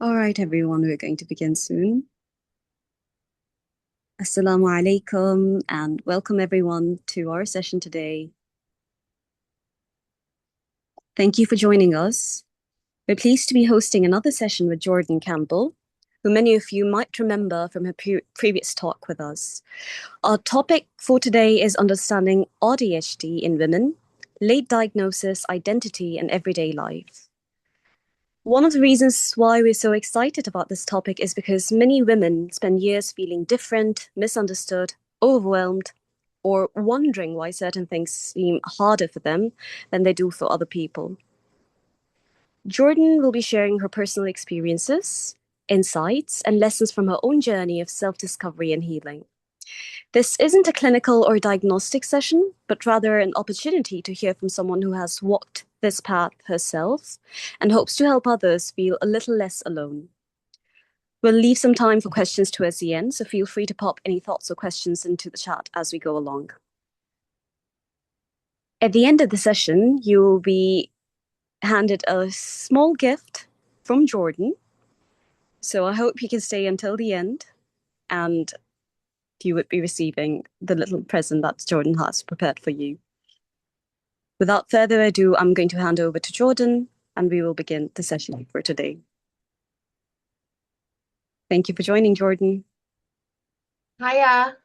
All right, everyone, we're going to begin soon. Assalamu alaikum and welcome everyone to our session today. Thank you for joining us. We're pleased to be hosting another session with Jordan Campbell, who many of you might remember from her previous talk with us. Our topic for today is understanding AuDHD in women, late diagnosis, identity, and everyday life. One of the reasons why we're so excited about this topic is because many women spend years feeling different, misunderstood, overwhelmed, or wondering why certain things seem harder for them than they do for other people. Jordan will be sharing her personal experiences, insights, and lessons from her own journey of self-discovery and healing. This isn't a clinical or diagnostic session, but rather an opportunity to hear from someone who has walked this path herself and hopes to help others feel a little less alone. We'll leave some time for questions towards the end, so feel free to pop any thoughts or questions into the chat as we go along. At the end of the session, you will be handed a small gift from Jordan. So I hope you can stay until the end and you would be receiving the little present that Jordan has prepared for you. Without further ado, I'm going to hand over to Jordan and we will begin the session for today. Thank you for joining, Jordan. Hiya.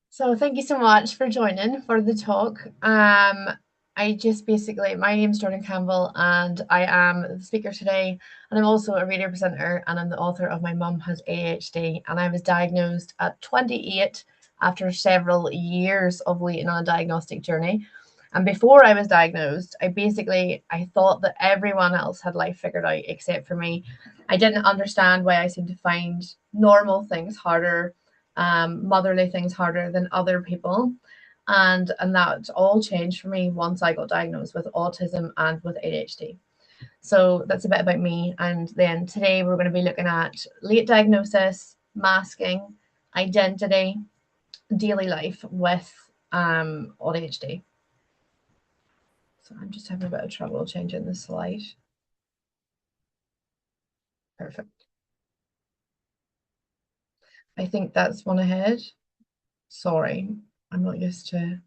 So thank you so much for joining for the talk. My name's Jordan Campbell and I am the speaker today, and I'm also a radio presenter, and I'm the author of My Mum Has ADHD, and I was diagnosed at 28 after several years of waiting on a diagnostic journey. And before I was diagnosed, I thought that everyone else had life figured out except for me. I didn't understand why I seemed to find normal things harder, motherly things harder than other people. And that all changed for me once I got diagnosed with autism and with ADHD. So that's a bit about me. And then today we're going to be looking at late diagnosis, masking, identity, daily life with ADHD. So I'm just having a bit of trouble changing the slide. Perfect. I think that's one ahead. Sorry, I'm not used to.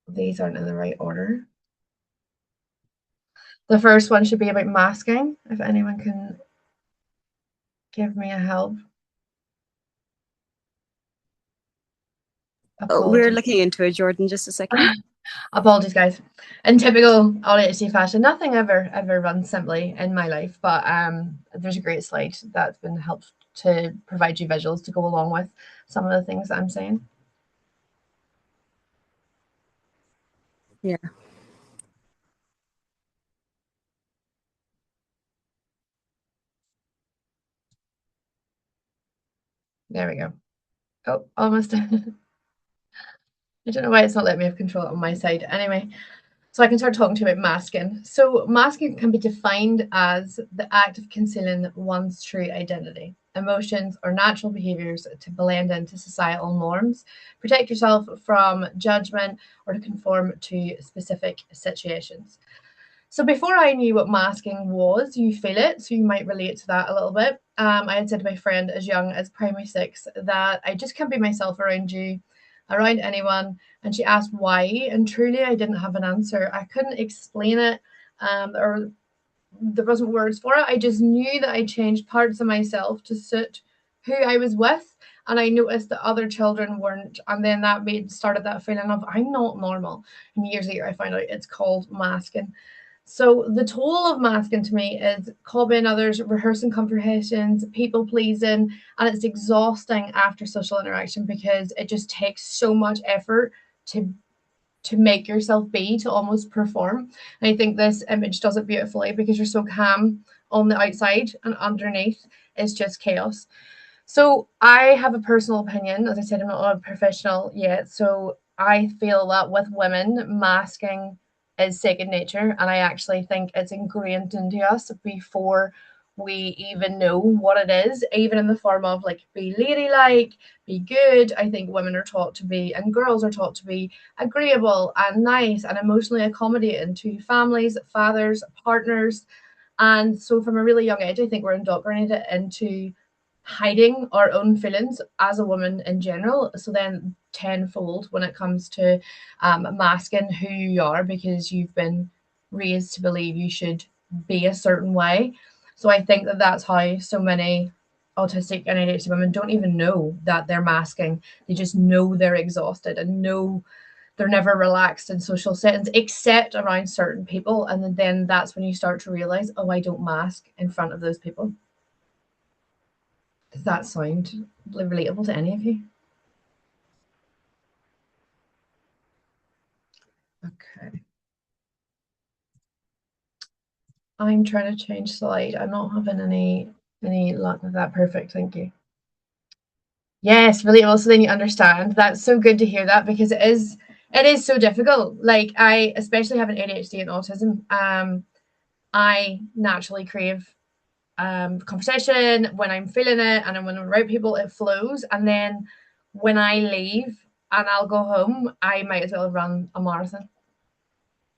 These aren't in the right order. The first one should be about masking, if anyone can give me a help. Oh, we're Apologies. looking into it, Jordan, just a second. Apologies, guys. In typical AuDHD fashion, nothing ever runs simply in my life, but there's a great slide that's been helped to provide you visuals to go along with some of the things that I'm saying. Yeah. There we go. Oh, almost. I don't know why it's not letting me have control on my side. Anyway, so I can start talking to you about masking. So masking can be defined as the act of concealing one's true identity, emotions, or natural behaviors to blend into societal norms, protect yourself from judgment, or to conform to specific situations. So before I knew what masking was, you feel it, so you might relate to that a little bit. I had said to my friend as young as primary six that I just can't be myself around you, around anyone. And she asked why, and truly I didn't have an answer. I couldn't explain it, or there wasn't words for it. I just knew that I changed parts of myself to suit who I was with. And I noticed that other children weren't. And then that started that feeling of I'm not normal. And years later, I found out it's called masking. So the toll of masking to me is copying others, rehearsing comprehensions, people pleasing, and it's exhausting after social interaction because it just takes so much effort to make yourself be, to almost perform. And I think this image does it beautifully because you're so calm on the outside and underneath is just chaos. So I have a personal opinion. As I said, I'm not a professional yet. So I feel that with women, masking is second nature. And I actually think it's ingrained into us before we even know what it is, even in the form of like be ladylike, be good. I think women are taught to be, and girls are taught to be agreeable and nice and emotionally accommodating to families, fathers, partners. And so from a really young age, I think we're indoctrinated into hiding our own feelings as a woman in general. So then tenfold when it comes to masking who you are because you've been raised to believe you should be a certain way. So I think that that's how so many autistic and ADHD women don't even know that they're masking. They just know they're exhausted and know they're never relaxed in social settings except around certain people. And then that's when you start to realize, oh, I don't mask in front of those people. Does that sound relatable to any of you? Okay. I'm trying to change slide. I'm not having any luck with that. Perfect. Thank you. Yes, relatable. So then you understand. That's so good to hear that because it is so difficult. Like I especially have an ADHD and autism. I naturally crave conversation when I'm feeling it, and then when I'm around people, it flows. And then when I leave and I'll go home, I might as well run a marathon.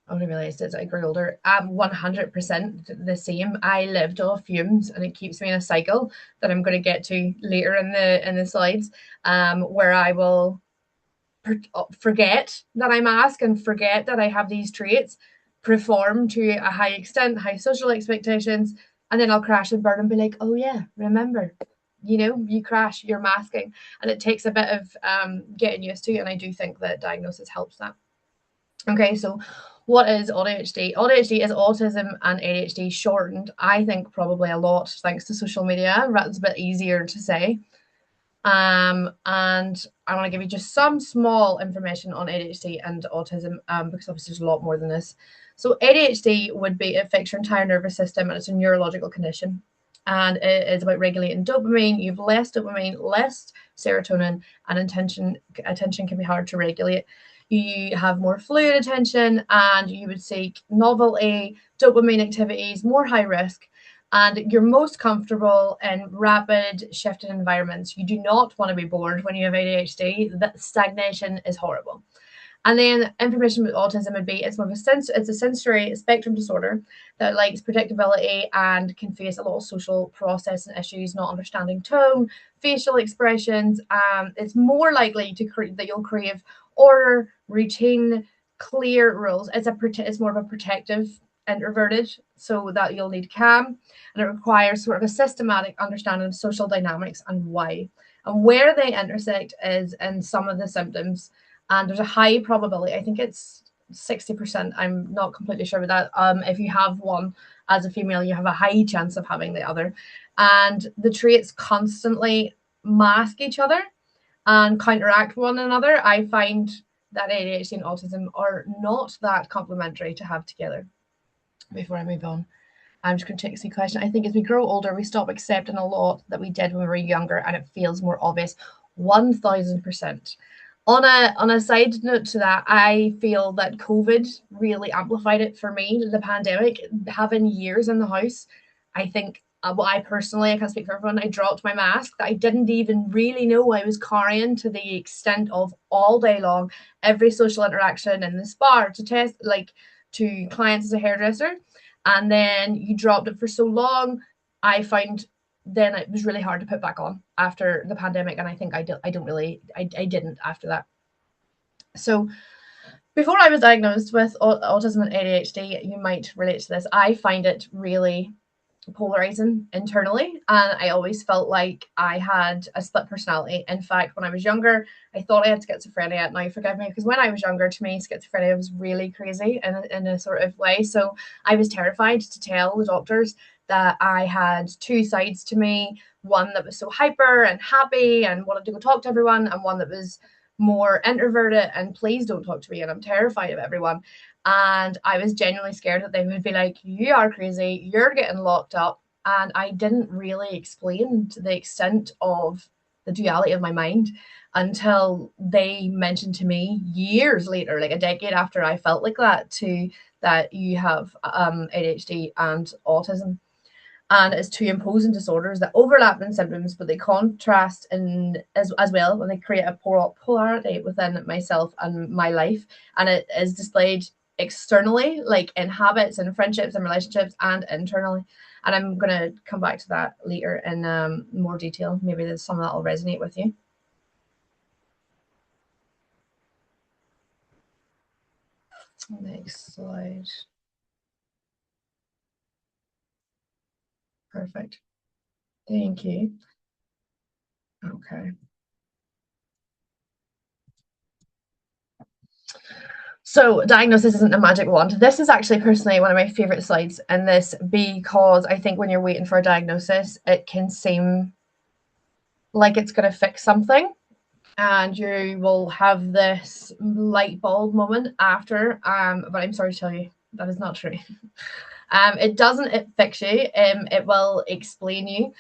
I only realised as I grew older. I'm 100% the same. I lived off fumes, and it keeps me in a cycle that I'm going to get to later in the slides, where I will forget that I'm asked and forget that I have these traits, perform to a high extent, high social expectations, and then I'll crash and burn and be like, oh yeah, remember, you crash, you're masking. And it takes a bit of getting used to, and I do think that diagnosis helps that. Okay, so what is AuDHD? AuDHD is autism and ADHD shortened, I think probably a lot thanks to social media. It's a bit easier to say. And I want to give you just some small information on ADHD and autism, because obviously there's a lot more than this. So ADHD it affects your entire nervous system, and it's a neurological condition. And it is about regulating dopamine. You have less dopamine, less serotonin, and attention can be hard to regulate. You have more fluid attention, and you would seek novelty, dopamine activities, more high risk, and you're most comfortable in rapid shifting environments. You do not want to be bored when you have ADHD. That stagnation is horrible. And then information with autism would be it's a sensory spectrum disorder that likes predictability and can face a lot of social processing issues, not understanding tone, facial expressions. It's more likely that you'll crave order, routine, clear rules. It's more of a protective introverted, so that you'll need calm, and it requires sort of a systematic understanding of social dynamics and why. And where they intersect is in some of the symptoms, and there's a high probability, I think it's 60%, I'm not completely sure about that. If you have one as a female, you have a high chance of having the other. And the traits constantly mask each other and counteract one another. I find that ADHD and autism are not that complementary to have together. Before I move on, I'm just going to take a question. I think as we grow older, we stop accepting a lot that we did when we were younger, and it feels more obvious. 1000%. On a side note to that, I feel that COVID really amplified it for me. The pandemic, having years in the house, I think. I personally, I can't speak for everyone. I dropped my mask that I didn't even really know I was carrying, to the extent of all day long, every social interaction in the spa to test, like to clients as a hairdresser. And then you dropped it for so long, I find then it was really hard to put back on after the pandemic. And I think I didn't after that. So before I was diagnosed with autism and ADHD, you might relate to this. I find it really polarizing internally, and I always felt like I had a split personality. In fact, when I was younger, I thought I had schizophrenia. Now forgive me, because when I was younger, to me schizophrenia was really crazy in a sort of way. So I was terrified to tell the doctors that I had two sides to me, one that was so hyper and happy and wanted to go talk to everyone, and one that was more introverted and please don't talk to me and I'm terrified of everyone. And I was genuinely scared that they would be like, you are crazy, you're getting locked up. And I didn't really explain to the extent of the duality of my mind until they mentioned to me years later, like a decade after I felt like that, that you have ADHD and autism. And it's two imposing disorders that overlap in symptoms, but they contrast in as well when they create a polarity within myself and my life. And it is displayed externally, like in habits and friendships and relationships, and internally. And I'm going to come back to that later in more detail. Maybe there's some that will resonate with you. Next slide. Perfect. Thank you. Okay. So diagnosis isn't a magic wand. This is actually personally one of my favorite slides in this, because I think when you're waiting for a diagnosis, it can seem like it's going to fix something, and you will have this light bulb moment after. But I'm sorry to tell you, that is not true. It doesn't fix you. It will explain you.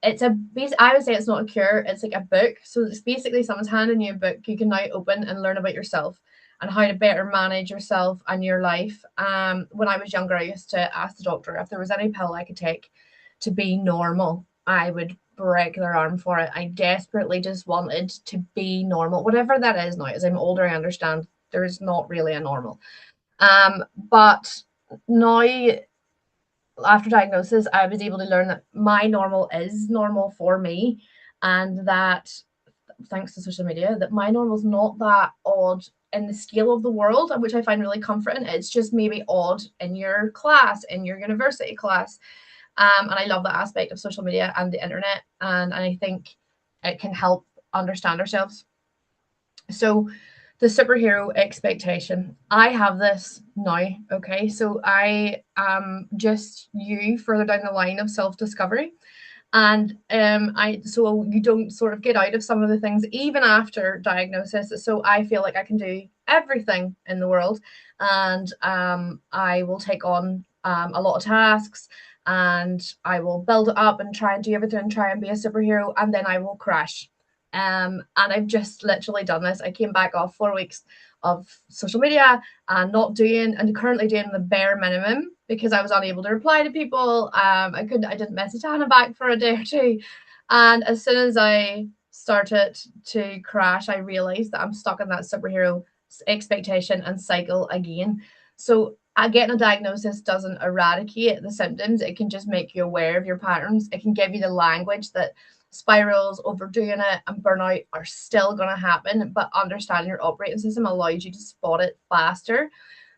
It's I would say it's not a cure. It's like a book. So it's basically someone's handing you a book you can now open and learn about yourself and how to better manage yourself and your life. When I was younger, I used to ask the doctor if there was any pill I could take to be normal. I would break their arm for it. I desperately just wanted to be normal, whatever that is now. As I'm older, I understand there's not really a normal. But now, after diagnosis, I was able to learn that my normal is normal for me, and that thanks to social media, that my normal is not that odd in the scale of the world, which I find really comforting. It's just maybe odd in your class, in your university class. And I love that aspect of social media and the internet, and I think it can help understand ourselves. So the superhero expectation, I have this now. Okay, so I am just you further down the line of self-discovery. And so you don't sort of get out of some of the things even after diagnosis. So I feel like I can do everything in the world, and I will take on a lot of tasks, and I will build it up and try and do everything and try and be a superhero, and then I will crash. And I've just literally done this. I came back off 4 weeks of social media and not doing, and currently doing the bare minimum because I was unable to reply to people. I didn't message Hannah back for a day or two. And as soon as I started to crash, I realized that I'm stuck in that superhero expectation and cycle again. So getting a diagnosis doesn't eradicate the symptoms. It can just make you aware of your patterns. It can give you the language that spirals, overdoing it, and burnout are still going to happen, but understanding your operating system allows you to spot it faster.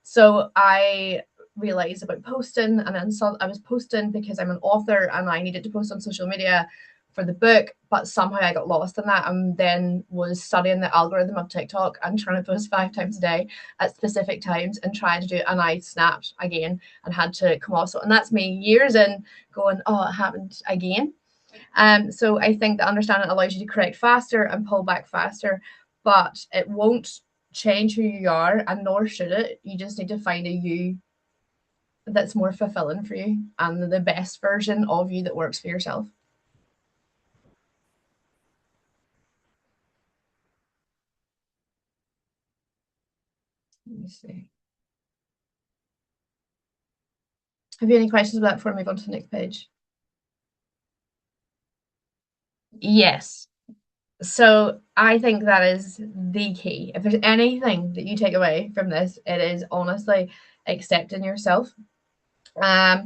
So I realized about posting, and then I was posting because I'm an author and I needed to post on social media for the book, but somehow I got lost in that, and then was studying the algorithm of TikTok and trying to post 5 times a day at specific times and trying to do it, and I snapped again and had to come off. So, and that's me years in going, oh, it happened again. So I think that understanding allows you to correct faster and pull back faster, but it won't change who you are, and nor should it. You just need to find a you that's more fulfilling for you and the best version of you that works for yourself. Let me see. Have you any questions about that before I move on to the next page? Yes. So I think that is the key. If there's anything that you take away from this, it is honestly accepting yourself. As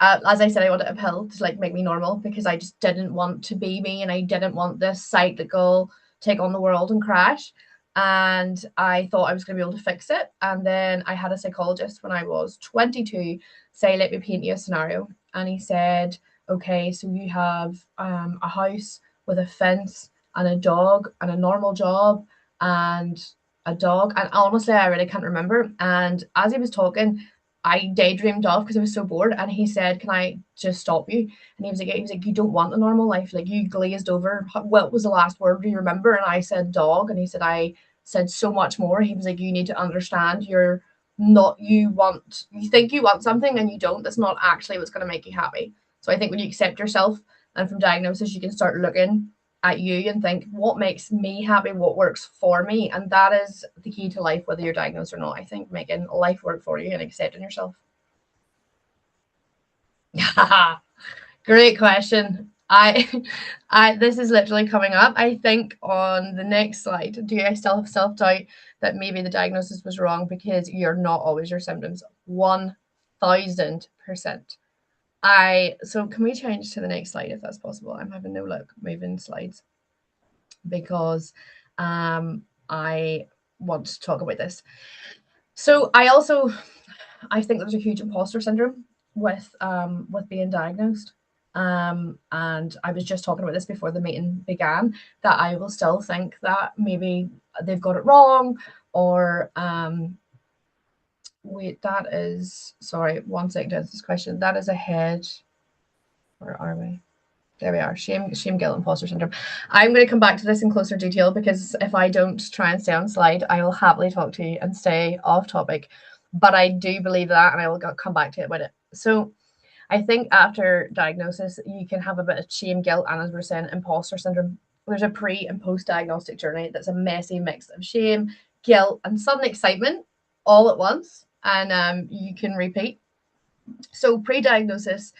I said, I wanted a pill to like make me normal because I just didn't want to be me, and I didn't want this cyclical take on the world and crash. And I thought I was going to be able to fix it. And then I had a psychologist when I was 22 say, let me paint you a scenario. And he said, okay, so you have a house with a fence and a dog and a normal job and a dog. And honestly, I really can't remember. And as he was talking, I daydreamed off because I was so bored. And he said, can I just stop you? And he was like, you don't want a normal life. Like, you glazed over. What was the last word? Do you remember? And I said, dog. And he said, I said so much more. He was like, you need to understand you're not, you think you want something and you don't. That's not actually what's going to make you happy. So I think when you accept yourself, and from diagnosis, you can start looking at you and think, what makes me happy, what works for me. And that is the key to life, whether you're diagnosed or not. I think making life work for you and accepting yourself. Great question. I this is literally coming up. I think on the next slide. Do I still have self-doubt that maybe the diagnosis was wrong because you're not always your symptoms? 1000%. So can we change to the next slide if that's possible? I'm having no luck moving slides because I want to talk about this. So I think there's a huge imposter syndrome with being diagnosed. And I was just talking about this before the meeting began, that I will still think that maybe they've got it wrong, or wait, that is, sorry, one second to answer this question. That is ahead. Where are we? There we are. Shame, guilt, imposter syndrome. I'm going to come back to this in closer detail because if I don't try and stay on slide, I will happily talk to you and stay off topic. But I do believe that, and I will come back to it about it. So I think after diagnosis, you can have a bit of shame, guilt, and as we're saying, imposter syndrome. There's a pre and post diagnostic journey that's a messy mix of shame, guilt, and sudden excitement all at once. And you can repeat. So pre-diagnosis,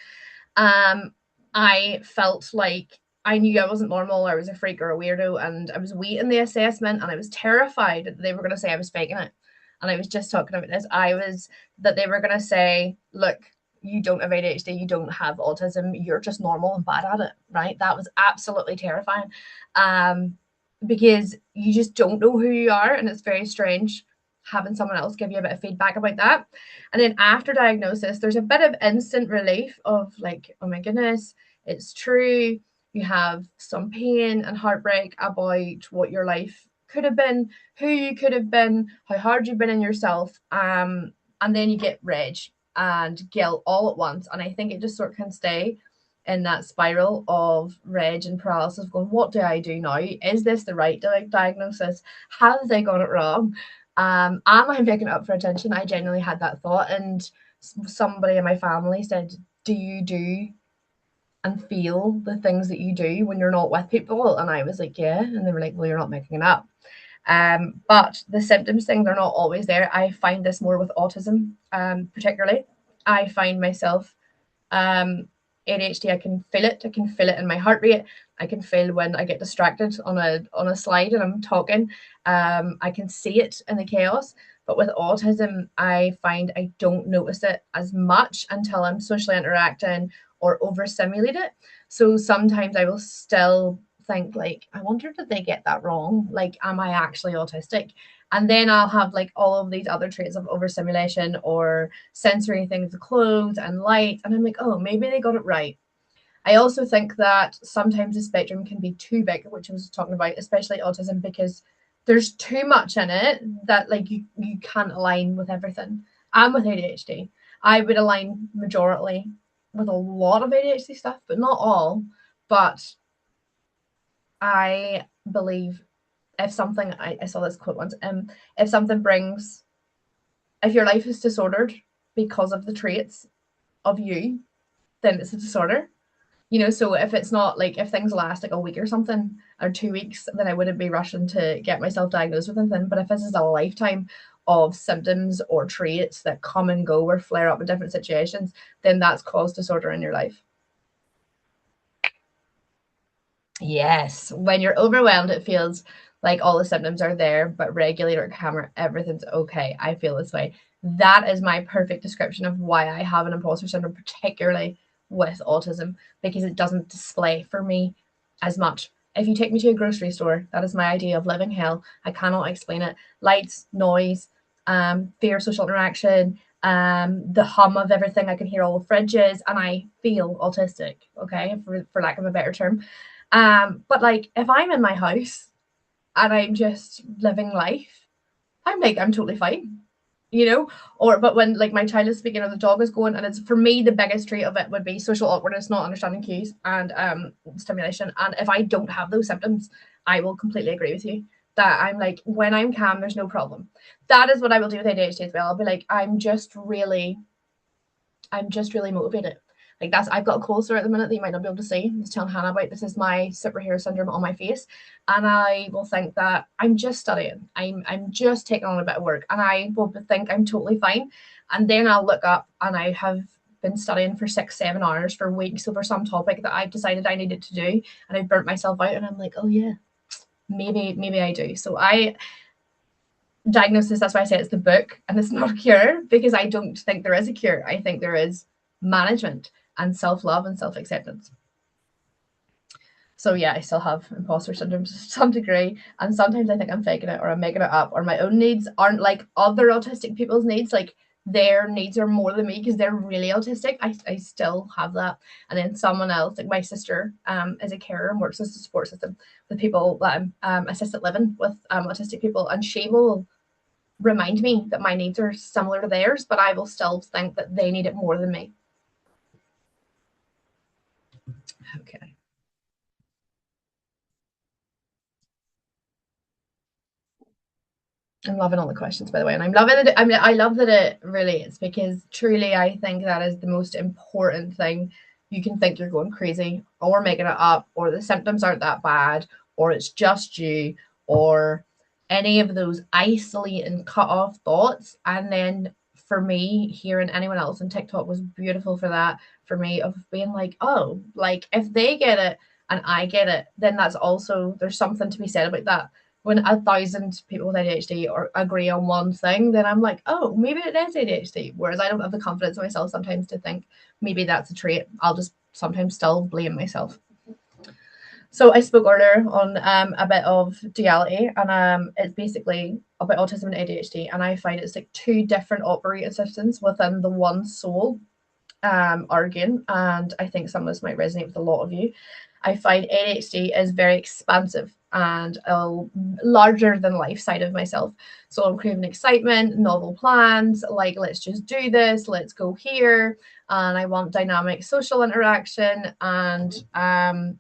I felt like I knew I wasn't normal, I was a freak or a weirdo, and I was waiting the assessment, and I was terrified that they were going to say I was faking it. And I was just talking about this. That they were going to say, look, you don't have ADHD, you don't have autism, you're just normal and bad at it, right? That was absolutely terrifying, because you just don't know who you are, and it's very strange having someone else give you a bit of feedback about that. And then after diagnosis, there's a bit of instant relief of like, oh my goodness, it's true. You have some pain and heartbreak about what your life could have been, who you could have been, how hard you've been in yourself. And then you get rage and guilt all at once. And I think it just sort of can stay in that spiral of rage and paralysis, going, what do I do now? Is this the right diagnosis? Have they got it wrong? Am I making it up for attention? I genuinely had that thought, and somebody in my family said, do you do and feel the things that you do when you're not with people? And I was like, yeah. And they were like, well, you're not making it up. But the symptoms thing, they're not always there. I find this more with autism, particularly. I find myself ADHD, I can feel it. I can feel it in my heart rate. I can feel when I get distracted on a slide and I'm talking. I can see it in the chaos. But with autism, I find I don't notice it as much until I'm socially interacting or overstimulated. So sometimes I will still think like, I wonder, did they get that wrong? Like, am I actually autistic? And then I'll have like all of these other traits of overstimulation or sensory things, clothes and light. And I'm like, oh, maybe they got it right. I also think that sometimes the spectrum can be too big, which I was talking about, especially autism, because there's too much in it that like you can't align with everything. I'm with ADHD. I would align majority with a lot of ADHD stuff, but not all. But I believe if something, I saw this quote once, if something brings, if your life is disordered because of the traits of you, then it's a disorder. You know, so if it's not like, if things last like a week or something, or 2 weeks, then I wouldn't be rushing to get myself diagnosed with anything. But if this is a lifetime of symptoms or traits that come and go or flare up in different situations, then that's caused disorder in your life. Yes, when you're overwhelmed, it feels like all the symptoms are there, but regulator camera, everything's okay. I feel this way. That is my perfect description of why I have an imposter syndrome, particularly with autism, because it doesn't display for me as much. If you take me to a grocery store, that is my idea of living hell. I cannot explain it. Lights, noise, fear of social interaction, the hum of everything. I can hear all the fridges, and I feel autistic, okay, for lack of a better term. But like, if I'm in my house and I'm just living life, I'm like, I'm totally fine, you know? But when like my child is speaking or the dog is going, and it's, for me, the biggest trait of it would be social awkwardness, not understanding cues, and stimulation. And if I don't have those symptoms, I will completely agree with you that I'm like, when I'm calm, there's no problem. That is what I will do with ADHD as well. I'll be like, I'm just really motivated. Like, that's, I've got a cold sore at the minute that you might not be able to see. I was telling Hannah about this, is my superhero syndrome on my face. And I will think that I'm just studying. I'm just taking on a bit of work, and I will think I'm totally fine. And then I'll look up and I have been studying for 6-7 hours for weeks over some topic that I've decided I needed to do, and I burnt myself out, and I'm like, oh yeah, maybe I do. So I diagnosis, that's why I say it's the book and it's not a cure, because I don't think there is a cure. I think there is management and self-love and self-acceptance. So yeah, I still have imposter syndrome to some degree, and sometimes I think I'm faking it or I'm making it up, or my own needs aren't like other autistic people's needs. Like their needs are more than me because they're really autistic. I still have that. And then someone else, like my sister, is a carer and works as a support system with people that assisted living with autistic people, and she will remind me that my needs are similar to theirs, but I will still think that they need it more than me. Okay. I'm loving all the questions, by the way, and I'm loving it. I mean, I love that it relates, because truly, I think that is the most important thing. You can think you're going crazy or making it up, or the symptoms aren't that bad, or it's just you, or any of those isolating, cut off thoughts. And then for me, hearing anyone else on TikTok was beautiful for that, for me, of being like, oh, like if they get it and I get it, then that's also, there's something to be said about that. When 1,000 people with ADHD or agree on one thing, then I'm like, oh, maybe it is ADHD. Whereas I don't have the confidence in myself sometimes to think maybe that's a trait. I'll just sometimes still blame myself. So I spoke earlier on a bit of duality, and it's basically about autism and ADHD. And I find it's like two different operating systems within the one soul arguing. And I think some of this might resonate with a lot of you. I find ADHD is very expansive and a larger than life side of myself. So I'm craving excitement, novel plans, like let's just do this, let's go here. And I want dynamic social interaction. And I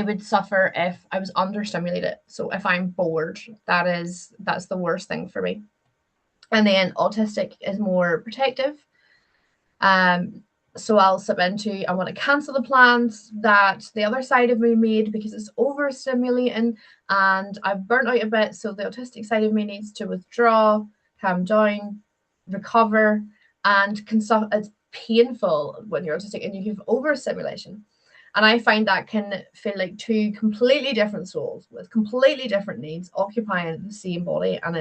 would suffer if I was understimulated. So if I'm bored, that's the worst thing for me. And then autistic is more protective. So I'll slip into, I want to cancel the plans that the other side of me made because it's overstimulating and I've burnt out a bit. So the autistic side of me needs to withdraw, calm down, recover, and it's painful when you're autistic and you have overstimulation. And I find that can feel like two completely different souls with completely different needs occupying the same body. And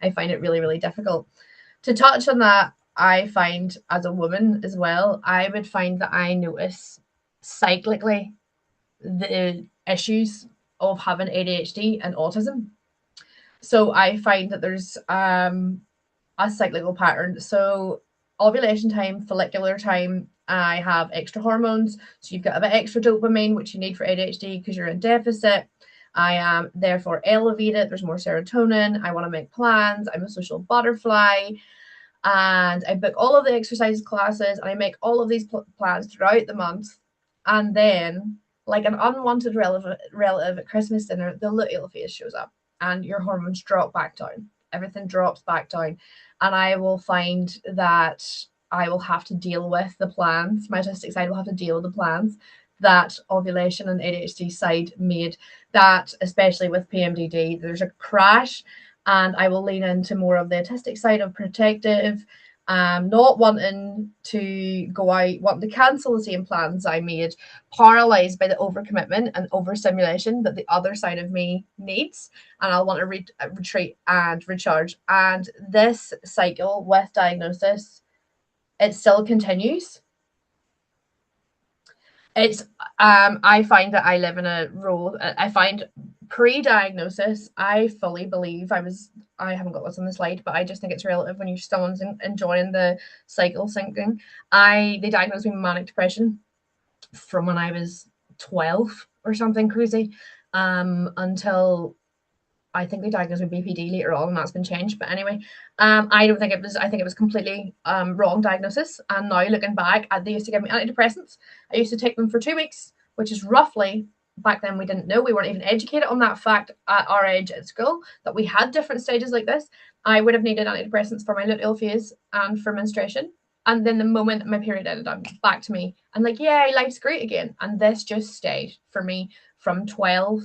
I find it really, really difficult. To touch on that, I find as a woman as well, I would find that I notice cyclically the issues of having ADHD and autism. So I find that there's a cyclical pattern. So ovulation time, follicular time, I have extra hormones. So you've got a bit extra dopamine, which you need for ADHD because you're in deficit. I am therefore elevated. There's more serotonin. I want to make plans. I'm a social butterfly. And I book all of the exercise classes and I make all of these plans throughout the month. And then, like an unwanted relative at Christmas dinner, the little face shows up and your hormones drop back down. Everything drops back down. And I will find that I will have to deal with the plans. My autistic side will have to deal with the plans that ovulation and ADHD side made. That, especially with PMDD, there's a crash, and I will lean into more of the autistic side of protective, not wanting to go out, wanting to cancel the same plans I made, paralyzed by the overcommitment and overstimulation that the other side of me needs. And I'll want to retreat and recharge. And this cycle with diagnosis, it still continues. It's I find that I live in a role. I find pre-diagnosis, I fully believe I haven't got this on the slide, but I just think it's relative when someone's enjoying the cycle syncing. They diagnosed me with manic depression from when I was 12 or something crazy, until I think they diagnosed with BPD later on, and that's been changed. But anyway, I don't think it was. I think it was completely wrong diagnosis. And now looking back, they used to give me antidepressants. I used to take them for 2 weeks, which is roughly, back then we didn't know, we weren't even educated on that fact at our age at school, that we had different stages like this. I would have needed antidepressants for my luteal phase and for menstruation. And then the moment my period ended, I'm back to me. And like, yeah, life's great again. And this just stayed for me from 12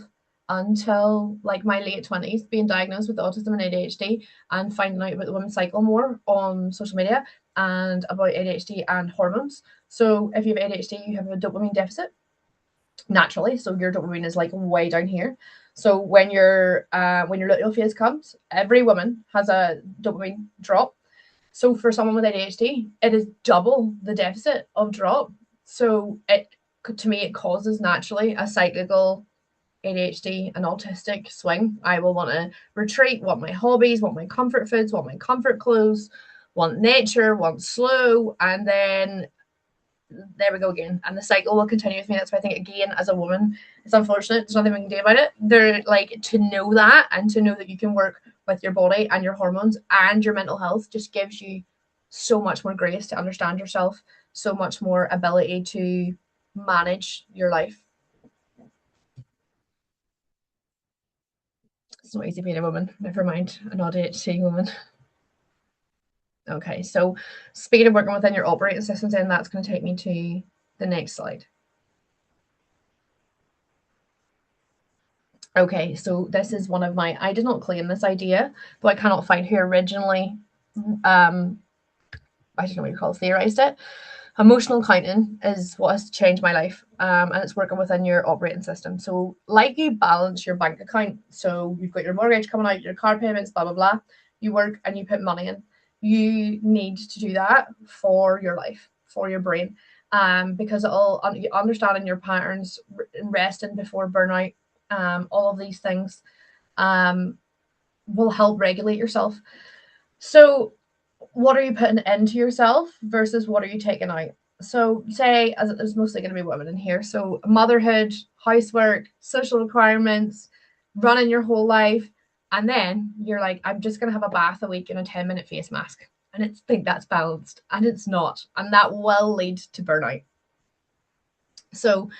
until like my late 20s, being diagnosed with autism and ADHD and finding out about the women's cycle more on social media. and about ADHD and hormones. So if you have ADHD, you have a dopamine deficit naturally. So your dopamine is like way down here. So when your luteal phase comes, every woman has a dopamine drop. So for someone with ADHD, it is double the deficit of drop. So to me, it causes naturally a cyclical ADHD and autistic swing. I will want to retreat, want my hobbies, want my comfort foods, want my comfort clothes, want nature, want slow, and then there we go again. And the cycle will continue with me. That's why I think, again, as a woman, it's unfortunate. There's nothing we can do about it. They're like, to know that and to know that you can work with your body and your hormones and your mental health just gives you so much more grace to understand yourself, so much more ability to manage your life. It's not easy being a woman, never mind an AuDHD woman. Okay, so speaking of working within your operating systems, then that's going to take me to the next slide. Okay, so this is one of my, I did not claim this idea, though I cannot find who originally, I don't know what you call it, theorized it. Emotional accounting is what has changed my life, and it's working within your operating system. So like you balance your bank account, so you've got your mortgage coming out, your car payments, blah, blah, blah. You work and you put money in. You need to do that for your life, for your brain, because it'll understanding your patterns, resting before burnout, all of these things will help regulate yourself. So what are you putting into yourself versus what are you taking out? So say, as there's mostly going to be women in here, so motherhood, housework, social requirements, running your whole life, and then you're like, I'm just going to have a bath a week in a 10-minute face mask, and it's think that's balanced, and it's not, and that will lead to burnout. So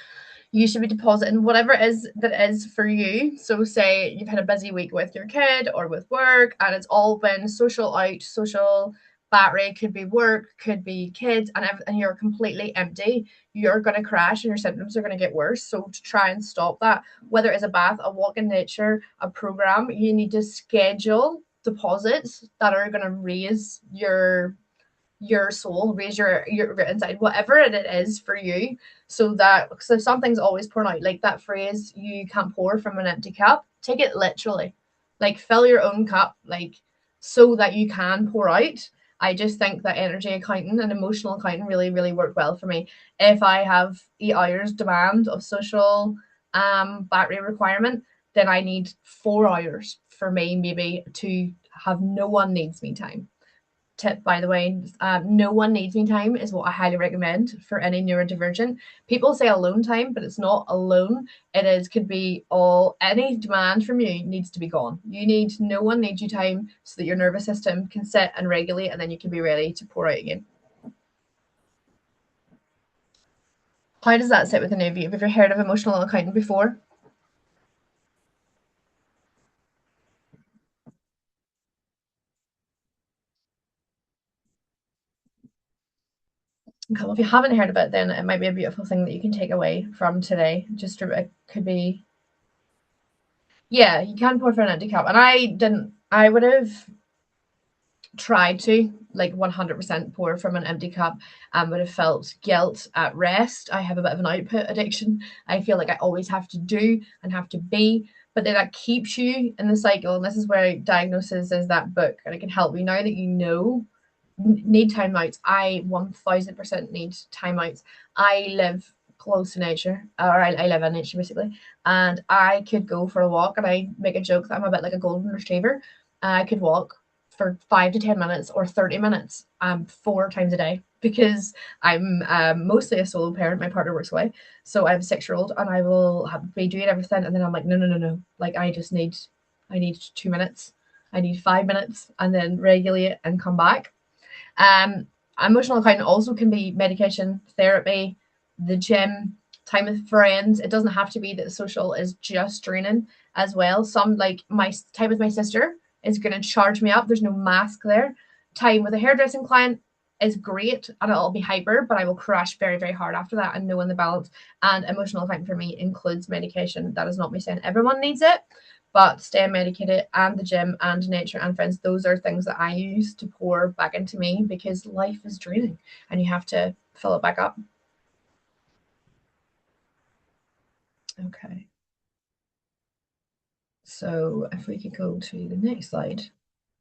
you should be depositing whatever it is that is for you. So say you've had a busy week with your kid or with work and it's all been social battery, could be work, could be kids, and you're completely empty, you're going to crash and your symptoms are going to get worse. So to try and stop that, whether it's a bath, a walk in nature, a program, you need to schedule deposits that are going to raise your soul, raise your inside, whatever it is for you, so that, so something's always pouring out, like that phrase, you can't pour from an empty cup. Take it literally, like fill your own cup, like so that you can pour out. I just think that energy accounting and emotional accounting really, really work well for me. If I have 8 hours demand of social battery requirement, then I need 4 hours for me maybe to have no one needs me time. Tip, by the way, no one needs me time is what I highly recommend for any neurodivergent. People say alone time, but it's not alone. It is, could be all, any demand from you needs to be gone. You need, no one needs you time so that your nervous system can sit and regulate, and then you can be ready to pour out again. How does that sit with any of you? Have you ever heard of emotional accounting before? Okay, well, if you haven't heard of it, then it might be a beautiful thing that you can take away from today. Just it could be, yeah, you can pour for an empty cup. And I would have tried to like 100% pour from an empty cup and would have felt guilt at rest. I have a bit of an output addiction. I feel like I always have to do and have to be, but then that keeps you in the cycle. And this is where Diagnosis is that book, and it can help you now that you know need timeouts. I 1000% need timeouts. I live close to nature, or I live in nature basically, and I could go for a walk, and I make a joke that I'm a bit like a golden retriever. I could walk for 5 to 10 minutes or 30 minutes 4 times a day, because I'm mostly a solo parent. My partner works away, so I have a 6-year-old, and I will be doing everything, and then I'm like, no, like I need 2 minutes, I need 5 minutes, and then regulate and come back. Emotional accounting also can be medication, therapy, the gym, time with friends. It doesn't have to be that social is just draining as well. Some, like my time with my sister, is going to charge me up. There's no mask there. Time with a hairdressing client is great, and it'll be hyper, but I will crash very, very hard after that, and knowing the balance. And emotional accounting for me includes medication. That is not me saying everyone needs it, But staying medicated and the gym and nature and friends, those are things that I use to pour back into me because life is draining and you have to fill it back up. Okay. So if we could go to the next slide.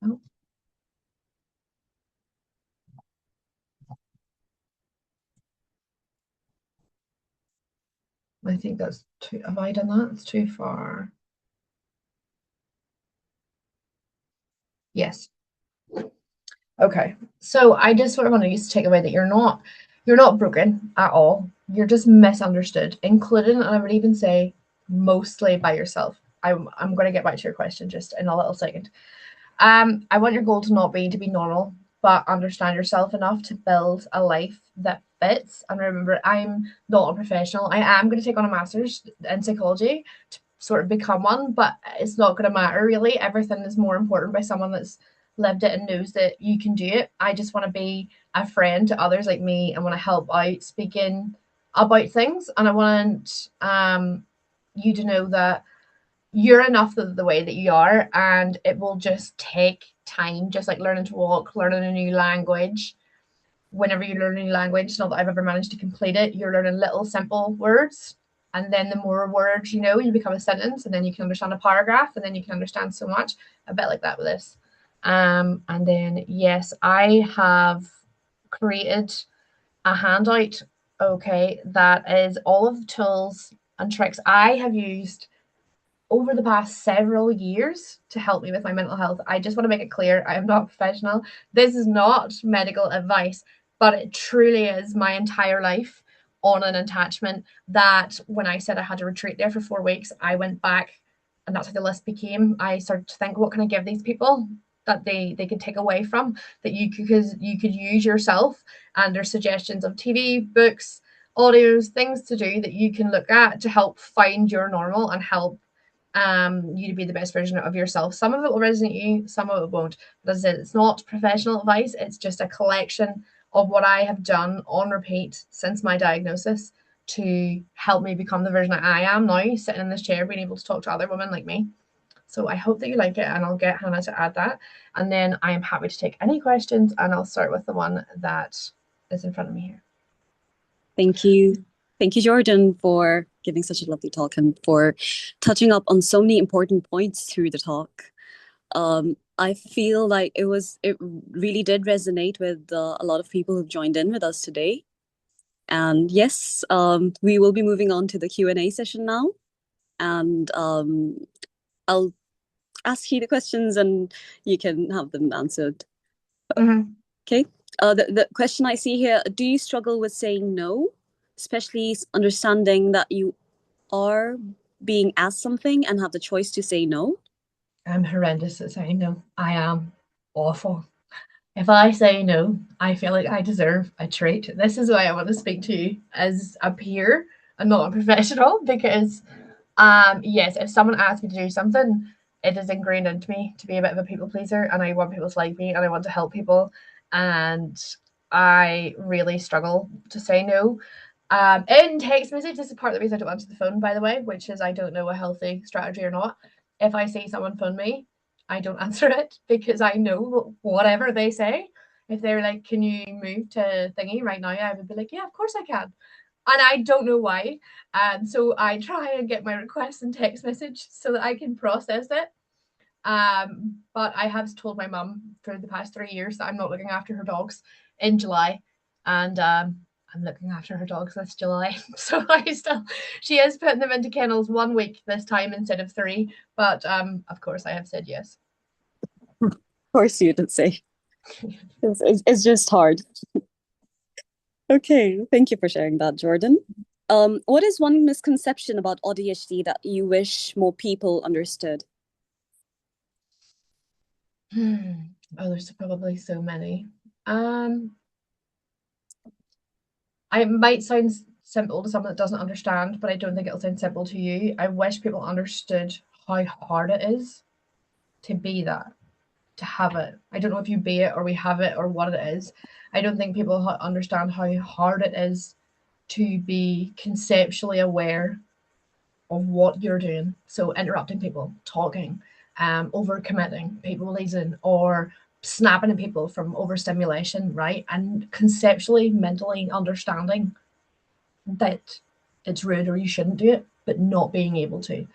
Oh, I think that's too, have I done that? It's too far. Yes. Okay. So I just sort of want to use to take away that you're not broken at all. You're just misunderstood, including, and I would even say mostly by yourself. I'm going to get back to your question just in a little second. I want your goal to not be to be normal, but understand yourself enough to build a life that fits. And remember, I'm not a professional. I am going to take on a master's in psychology to sort of become one, but it's not going to matter really. Everything is more important by someone that's lived it and knows that you can do it. I just want to be a friend to others like me and want to help out speaking about things. And I want you to know that you're enough the way that you are, and it will just take time, just like learning to walk, learning a new language. Whenever you learn a new language, not that I've ever managed to complete it, you're learning little simple words, and then the more words you know, you become a sentence, and then you can understand a paragraph, and then you can understand so much. A bit like that with this. And then yes, I have created a handout, okay, that is all of the tools and tricks I have used over the past several years to help me with my mental health. I just want to make it clear I am not a professional. This is not medical advice, but it truly is my entire life on an attachment that when I said I had to retreat there for 4 weeks, I went back and that's how the list became. I started to think, what can I give these people that they could take away from that you could use yourself, and there's suggestions of TV, books, audios, things to do that you can look at to help find your normal and help you to be the best version of yourself. Some of it will resonate you, some of it won't. But as I said, it's not professional advice, it's just a collection of what I have done on repeat since my diagnosis to help me become the version that I am now, sitting in this chair, being able to talk to other women like me. So I hope that you like it, and I'll get Hannah to add that. And then I am happy to take any questions, and I'll start with the one that is in front of me here. Thank you. Thank you, Jordan, for giving such a lovely talk and for touching up on so many important points through the talk. I feel like it really did resonate with a lot of people who've joined in with us today. And yes, we will be moving on to the Q&A session now. And I'll ask you the questions and you can have them answered. Mm-hmm. Okay. The question I see here, do you struggle with saying no, especially understanding that you are being asked something and have the choice to say no? I'm horrendous at saying no. I am awful. If I say no, I feel like I deserve a treat. This is why I want to speak to you as a peer and not a professional, because yes, if someone asks me to do something, it is ingrained into me to be a bit of a people pleaser, and I want people to like me and I want to help people, and I really struggle to say no. In text message, this is part of the reason I don't answer the phone, by the way, which is I don't know a healthy strategy or not. If I see someone phone me, I don't answer it because I know whatever they say. If they're like, "Can you move to thingy right now?" I would be like, "Yeah, of course I can." And I don't know why. And so I try and get my requests in text message so that I can process it. But I have told my mum for the past 3 years that I'm not looking after her dogs in July, and I'm looking after her dogs this July. So she is putting them into kennels 1 week this time instead of 3. But of course, I have said yes. Of course you did say. It's just hard. Okay, thank you for sharing that, Jordan. What is one misconception about AuDHD that you wish more people understood? Oh, there's probably so many. I might sound simple to someone that doesn't understand, but I don't think it'll sound simple to you. I wish people understood how hard it is to be that, to have it. I don't know if you be it or we have it or what it is. I don't think people understand how hard it is to be conceptually aware of what you're doing. So interrupting people, talking, overcommitting, people pleasing, or snapping at people from overstimulation, right? And conceptually, mentally understanding that it's rude or you shouldn't do it, but not being able to.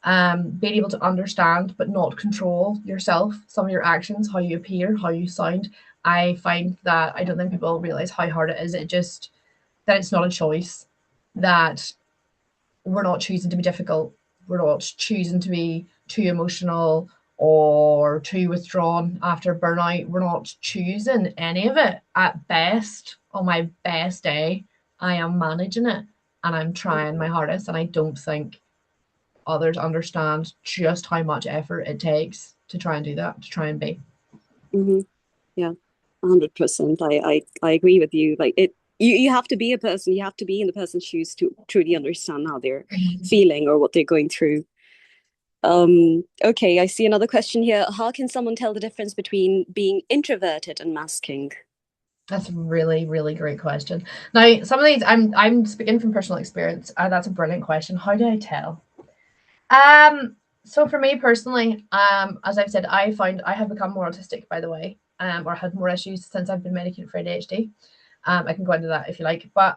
Being able to understand but not control yourself, some of your actions, how you appear, how you sound. I find that I don't think people realize how hard it is. It just that it's not a choice, that we're not choosing to be difficult, we're not choosing to be too emotional or too withdrawn after burnout. We're not choosing any of it. At best, on my best day, I am managing it and I'm trying my hardest. And I don't think others understand just how much effort it takes to try and do that, to try and be. Mm-hmm. Yeah, 100%. I agree with you. Like you have to be a person. You have to be in the person's shoes to truly understand how they're feeling or what they're going through. Okay, I see another question here. How can someone tell the difference between being introverted and masking? That's a really, really great question. Now, some of these, I'm speaking from personal experience. That's a brilliant question. How do I tell? So for me personally, as I've said, I find I have become more autistic, by the way, or had more issues since I've been medicated for ADHD. I can go into that if you like. But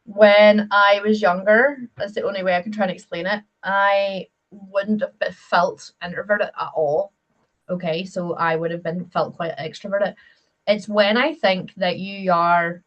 when I was younger, that's the only way I can try and explain it. I wouldn't have felt introverted at all. Okay, so I would have been felt quite extroverted. It's when I think that you are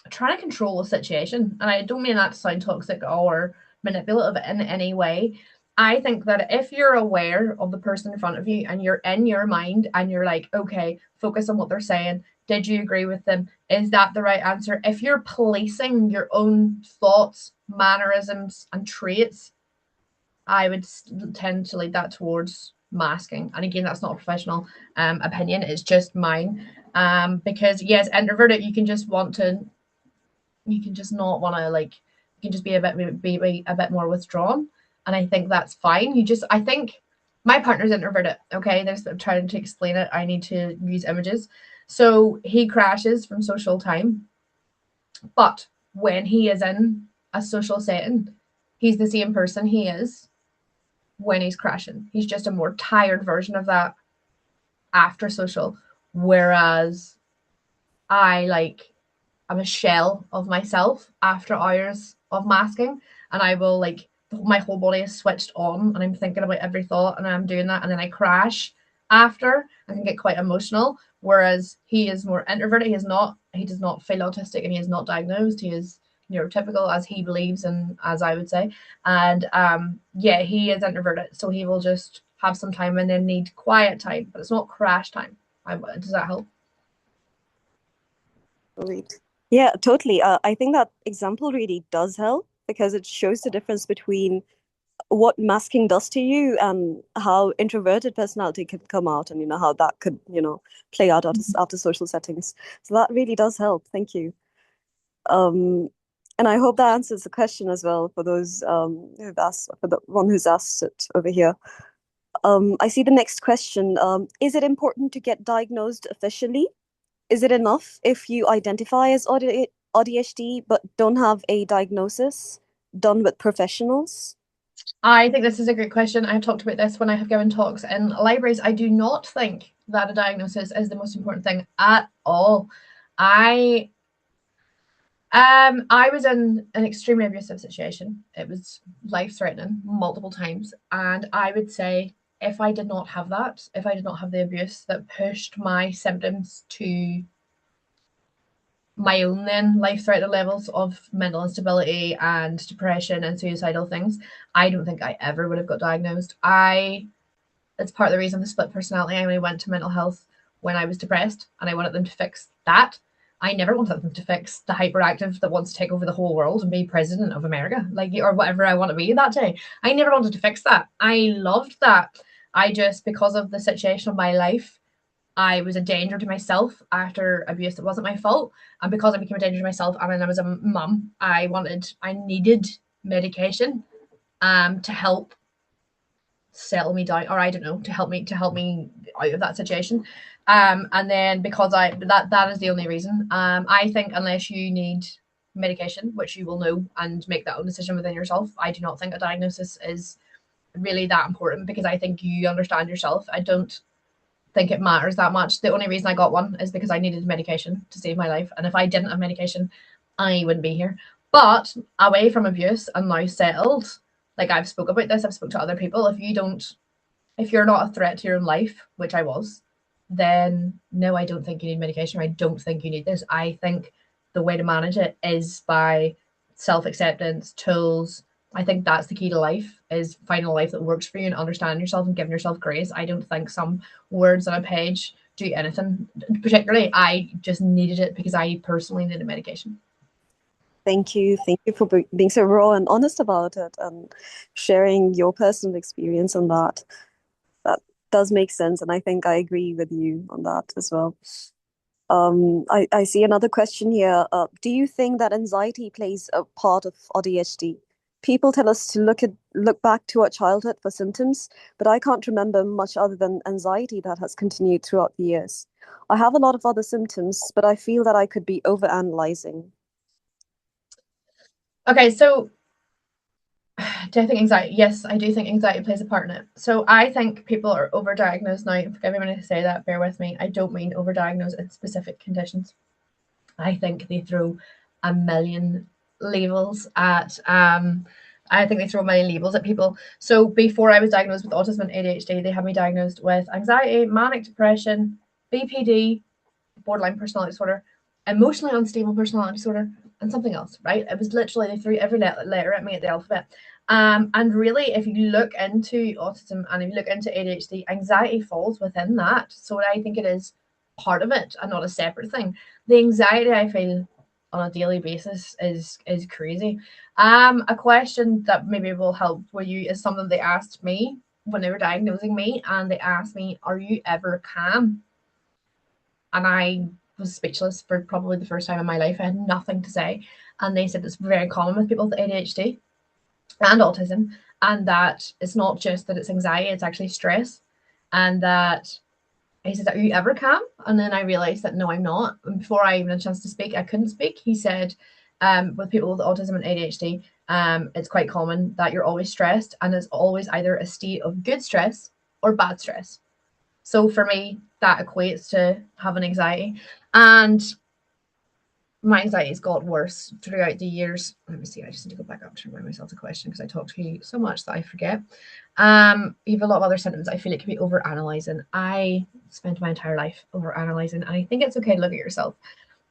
trying to control a situation, and I don't mean that to sound toxic or manipulative in any way. I think that if you're aware of the person in front of you and you're in your mind and you're like, okay, focus on what they're saying. Did you agree with them? Is that the right answer? If you're policing your own thoughts, mannerisms, and traits, I would tend to lead that towards masking. And again, that's not a professional opinion; it's just mine. Because yes, introverted, you can just not want to like, you can just be a bit more withdrawn, and I think that's fine. I think my partner's introverted. Okay, there's I'm trying to explain it. I need to use images. So he crashes from social time, but when he is in a social setting, he's the same person he is when he's crashing. He's just a more tired version of that after social. Whereas I like I'm a shell of myself after hours of masking, and I will like my whole body is switched on and I'm thinking about every thought and I'm doing that, and then I crash after and can get quite emotional. Whereas he is more introverted. He does not feel autistic and he is not diagnosed. He is neurotypical as he believes and as I would say. And yeah, he is introverted, so he will just have some time and then need quiet time, but it's not crash time. Does that help? Great. Yeah, totally. I think that example really does help because it shows the difference between what masking does to you and how introverted personality could come out, and how that could play out after social settings. So that really does help. Thank you. Um, and I hope that answers the question as well for those who've asked, for the one who's asked it over here. I see the next question. Is it important to get diagnosed officially? Is it enough if you identify as AuDHD but don't have a diagnosis done with professionals? I think this is a great question. I've talked about this when I have given talks in libraries. I do not think that a diagnosis is the most important thing at all. I I was in an extremely abusive situation. It was life-threatening multiple times, and I would say if I did not have that, if I did not have the abuse that pushed my symptoms to my own then life-threatening levels of mental instability and depression and suicidal things, I don't think I ever would have got diagnosed. It's part of the reason the split personality. I only went to mental health when I was depressed and I wanted them to fix that. I never wanted them to fix the hyperactive that wants to take over the whole world and be president of America, like, or whatever I want to be that day. I never wanted to fix that. I loved that. I just, because of the situation of my life, I was a danger to myself after abuse that wasn't my fault. And because I became a danger to myself and then I was a mum, I needed medication to help settle me down, or I don't know, to help me out of that situation. And then because I that is the only reason. I think unless you need medication, which you will know and make that own decision within yourself. I do not think a diagnosis is really that important because I think you understand yourself. I don't think it matters that much. The only reason I got one is because I needed medication to save my life. And if I didn't have medication, I wouldn't be here. But away from abuse and now settled, like I've spoke about this, I've spoke to other people. If you're not a threat to your own life, which I was, then no, I don't think you need medication. Or I don't think you need this. I think the way to manage it is by self-acceptance, tools. I think that's the key to life, is finding a life that works for you and understanding yourself and giving yourself grace. I don't think some words on a page do anything. Particularly, I just needed it because I personally needed medication. Thank you. Thank you for being so raw and honest about it and sharing your personal experience on that. That does make sense, and I think I agree with you on that as well. I see another question here. Do you think that anxiety plays a part of AuDHD? People tell us to look back to our childhood for symptoms, but I can't remember much other than anxiety that has continued throughout the years. I have a lot of other symptoms, but I feel that I could be overanalyzing. Okay, so do I think anxiety? Yes, I do think anxiety plays a part in it. So I think people are overdiagnosed now. Forgive me when I say that, bear with me. I don't mean overdiagnosed in specific conditions. I think they throw a million labels at I think they throw many labels at people. So before I was diagnosed with autism and ADHD, they had me diagnosed with anxiety, manic depression, BPD, borderline personality disorder, emotionally unstable personality disorder, and something else, right? It was literally they threw every letter at me at the alphabet. And really, if you look into autism and if you look into ADHD, anxiety falls within that. So I think it is part of it and not a separate thing. The anxiety I feel on a daily basis is crazy. A question that maybe will help for you is something they asked me when they were diagnosing me, and they asked me, "Are you ever calm?" And I was speechless for probably the first time in my life. I had nothing to say. And they said it's very common with people with ADHD and autism, and that it's not just that it's anxiety, it's actually stress. And that he said, "Are you ever calm?" And then I realized that no, I'm not. And before I even had a chance to speak, I couldn't speak. He said, with people with autism and ADHD, it's quite common that you're always stressed, and it's always either a state of good stress or bad stress. So for me, that equates to having anxiety. And my anxiety's got worse throughout the years. Let me see, I just need to go back up to remind myself the question because I talk to you so much that I forget. You have a lot of other symptoms. I feel it can be over analyzing. I spent my entire life over analyzing, and I think it's okay to look at yourself.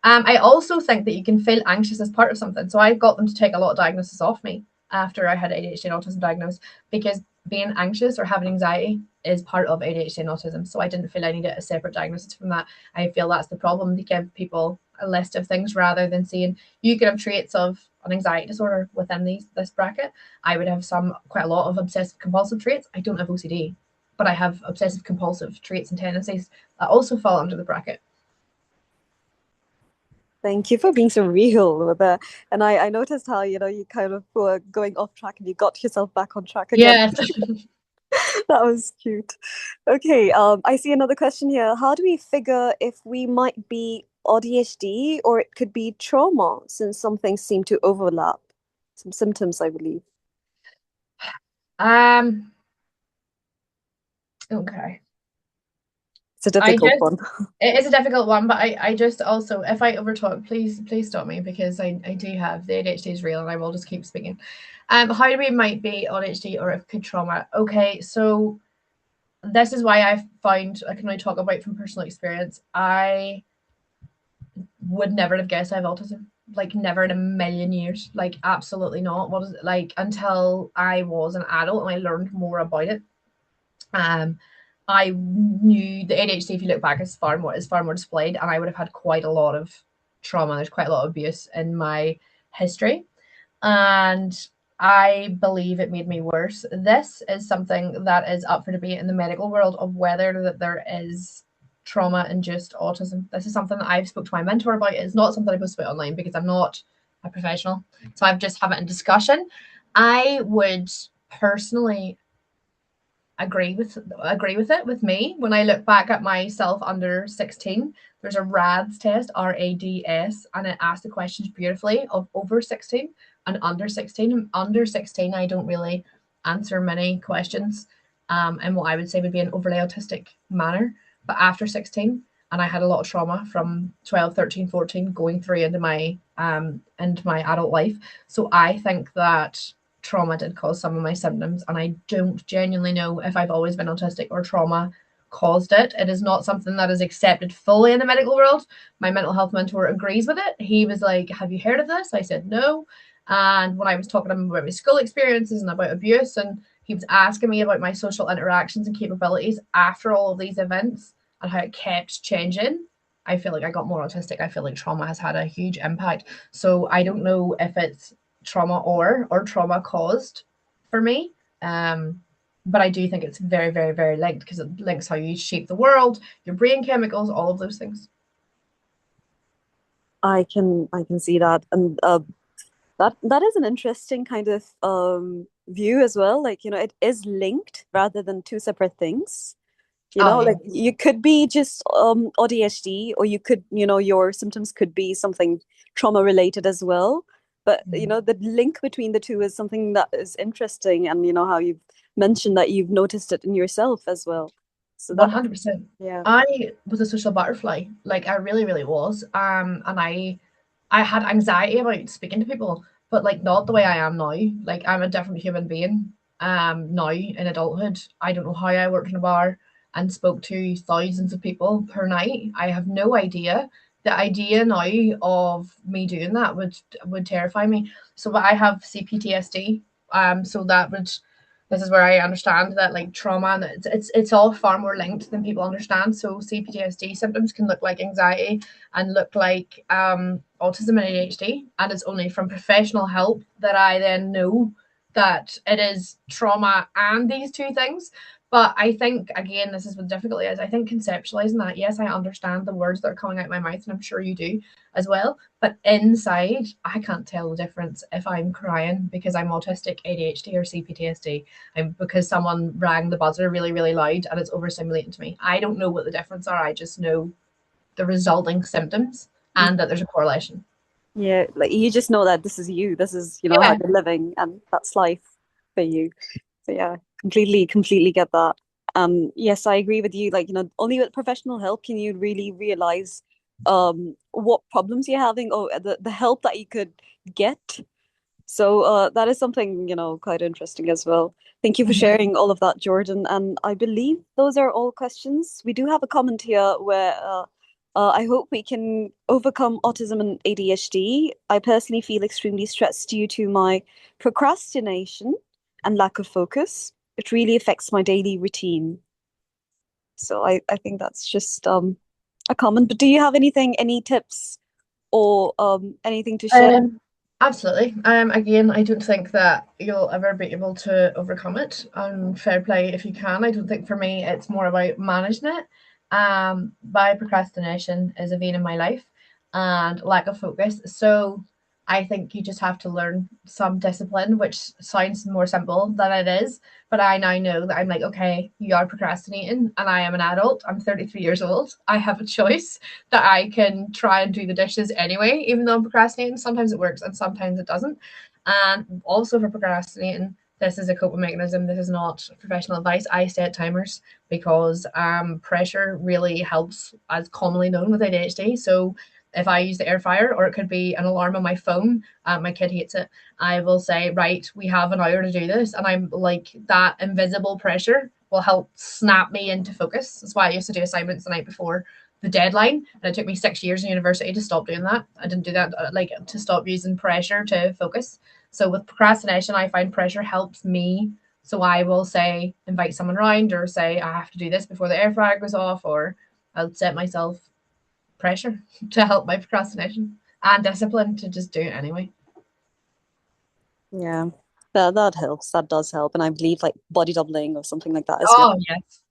I also think that you can feel anxious as part of something. So I got them to take a lot of diagnosis off me after I had ADHD and autism diagnosed, because being anxious or having anxiety is part of ADHD and autism. So I didn't feel I needed a separate diagnosis from that. I feel that's the problem, to give people a list of things rather than saying you could have traits of an anxiety disorder within this bracket. I would have quite a lot of obsessive compulsive traits. I don't have OCD, but I have obsessive compulsive traits and tendencies that also fall under the bracket. Thank you for being so real with that. And I noticed how, you kind of were going off track and you got yourself back on track again. Yes. That was cute. Okay, I see another question here. How do we figure if we might be AuDHD or it could be trauma, since some things seem to overlap? Some symptoms, I believe. Okay. It's a difficult one. It is a difficult one, but I just also, if I overtalk, please stop me, because I do have the ADHD is real and I will just keep speaking. How do we might be ADHD or if could trauma? Okay, so this is why I found I can only talk about from personal experience. I would never have guessed I have autism. Like never in a million years. Like absolutely not. What is it like until I was an adult and I learned more about it. I knew the ADHD, if you look back, is far more displayed, and I would have had quite a lot of trauma. There's quite a lot of abuse in my history, and I believe it made me worse. This is something that is up for debate in the medical world of whether that there is trauma-induced autism. This is something that I've spoke to my mentor about. It's not something I post about online because I'm not a professional, so I've just have it in discussion. I would personally agree with it with me. When I look back at myself under 16, there's a RADS test, RADS, and it asks the questions beautifully of over 16 and under 16. And under 16, I don't really answer many questions in what I would say would be an overly autistic manner. But after 16, and I had a lot of trauma from 12, 13, 14 going through into my adult life. So I think that trauma did cause some of my symptoms, and I don't genuinely know if I've always been autistic or trauma caused it. It is not something that is accepted fully in the medical world. My mental health mentor agrees with it. He was like, "Have you heard of this?" I said no. And when I was talking to him about my school experiences and about abuse, and he was asking me about my social interactions and capabilities after all of these events and how it kept changing, I feel like I got more autistic. I feel like trauma has had a huge impact. So I don't know if it's trauma or trauma caused for me. But I do think it's very, very, very linked because it links how you shape the world, your brain chemicals, all of those things. I can see that, and that is an interesting kind of view as well. Like, it is linked rather than two separate things. Oh yeah, Like you could be just AuDHD, or you could, your symptoms could be something trauma related as well. But the link between the two is something that is interesting, and how you've mentioned that you've noticed it in yourself as well. So that, 100%. yeah. I was a social butterfly, like I really, really was. And I had anxiety about speaking to people, but like not the way I am now. Like I'm a different human being. Now in adulthood, I don't know how I worked in a bar and spoke to thousands of people per night. I have no idea. The idea now of me doing that would terrify me. So I have CPTSD. So that would this is where I understand that like trauma and it's all far more linked than people understand. So CPTSD symptoms can look like anxiety and look like autism and ADHD, and it's only from professional help that I then know that it is trauma and these two things. But I think again, this is what difficulty is. I think conceptualizing that, yes, I understand the words that are coming out my mouth, and I'm sure you do as well. But inside, I can't tell the difference if I'm crying because I'm autistic, ADHD, or CPTSD, and because someone rang the buzzer really, really loud and it's overstimulating to me. I don't know what the difference are. I just know the resulting symptoms and that there's a correlation. Yeah, like you just know that this is you. This is, how Yeah, you're living, and that's life for you. So yeah, completely get that. Yes, I agree with you. Like, only with professional help can you really realize what problems you're having, or the help that you could get. So that is something, quite interesting as well. Thank you for sharing all of that, Jordan. And I believe those are all questions. We do have a comment here where I hope we can overcome autism and ADHD. I personally feel extremely stressed due to my procrastination and lack of focus. It really affects my daily routine. So I think that's just a comment. But do you have any tips or anything to share? absolutely. Again, I don't think that you'll ever be able to overcome it. Fair play if you can. I don't think for me it's more about managing it. By procrastination is a vein in my life and lack of focus. So I think you just have to learn some discipline, which sounds more simple than it is. But I now know that I'm like, okay, you are procrastinating, and I am an adult. I'm 33 years old. I have a choice that I can try and do the dishes anyway, even though I'm procrastinating. Sometimes it works and sometimes it doesn't. And also for procrastinating, this is a coping mechanism. This is not professional advice. I set timers because pressure really helps, as commonly known with ADHD. So if I use the air fryer, or it could be an alarm on my phone, my kid hates it. I will say, right, we have an hour to do this. And I'm like, that invisible pressure will help snap me into focus. That's why I used to do assignments the night before the deadline. And it took me 6 years in university to stop doing that. I didn't do that, like to stop using pressure to focus. So with procrastination, I find pressure helps me. So I will say, invite someone around, or say, I have to do this before the air fryer goes off, or I'll set myself pressure to help my procrastination and discipline to just do it anyway. Yeah, that helps. That does help, and I believe like body doubling or something like that as well. Oh, yes.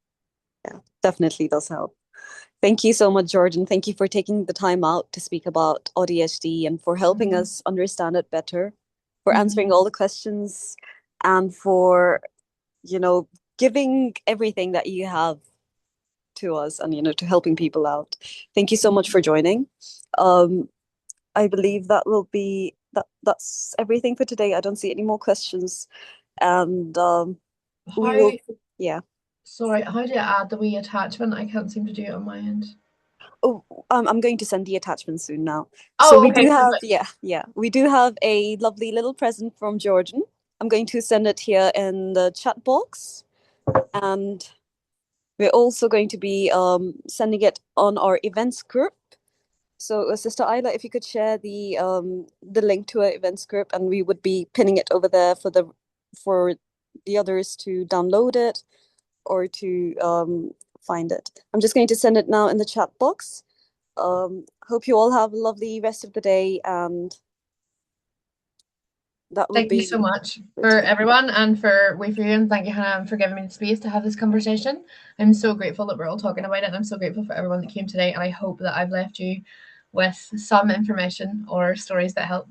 Yeah, definitely does help. Thank you so much, Jordan. Thank you for taking the time out to speak about AuDHD and for helping us understand it better, for answering all the questions, and for, you know, giving everything that you have. to us and, to helping people out. Thank you so much for joining. Um, I believe that's everything for today. I don't see any more questions. And we How, will, yeah. sorry, how do I add the wee attachment? I can't seem to do it on my end. Oh, I'm going to send the attachment soon now. So Oh, we okay, do have, perfect. we do have a lovely little present from Jordan. I'm going to send it here in the chat box, and we're also going to be sending it on our events group. So, Sister Isla, if you could share the link to our events group, and we would be pinning it over there for the others to download it or to find it. I'm just going to send it now in the chat box. Hope you all have a lovely rest of the day, and that would Thank you be so much for for today. everyone and for you, and thank you, Hannah, for giving me the space to have this conversation. I'm so grateful that we're all talking about it, and I'm so grateful for everyone that came today. And I hope that I've left you with some information or stories that help.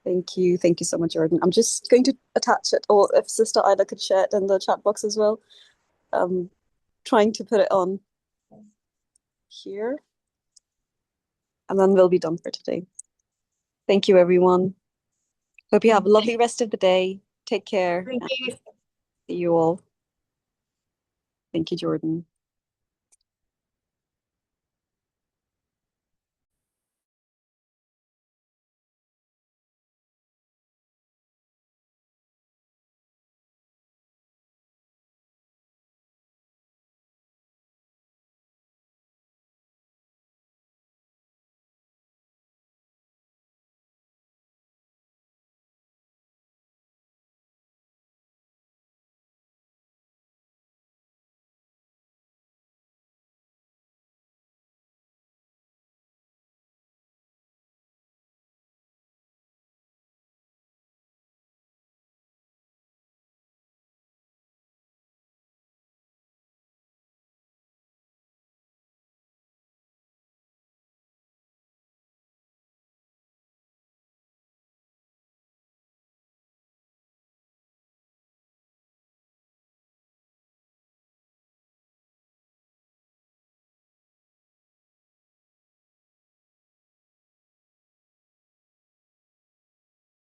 Thank you so much, Jordan. I'm just going to attach it, or if Sister Ida could share it in the chat box as well. Trying to put it on here, and then we'll be done for today. Thank you, everyone. Hope you have a lovely rest of the day. Take care, Thank and you. see you all. Thank you, Jordan.